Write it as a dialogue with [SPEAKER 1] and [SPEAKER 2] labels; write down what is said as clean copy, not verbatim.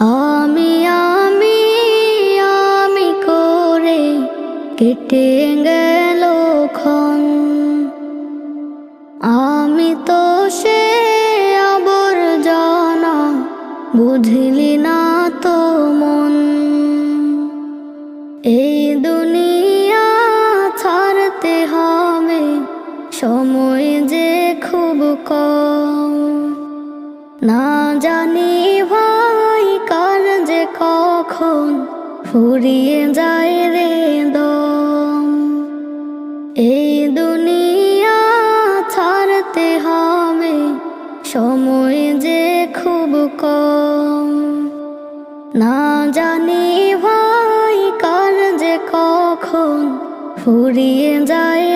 [SPEAKER 1] আমি আমি আমি করে কেটে গেল ক্ষণ। আমি তো সে আবর্জনা, বুঝলি না তো মন। এই দুনিয়া ছাড়তে হবে, সময় যে খুব কম। না জানি ভাই কার যে কখন ফুরিয়ে যায় রে দম। এই দুনিয়া ছাড়তে হবে, সময় যে খুব কম। না জানি ভাই কার যে কখন ফুরিয়ে যায়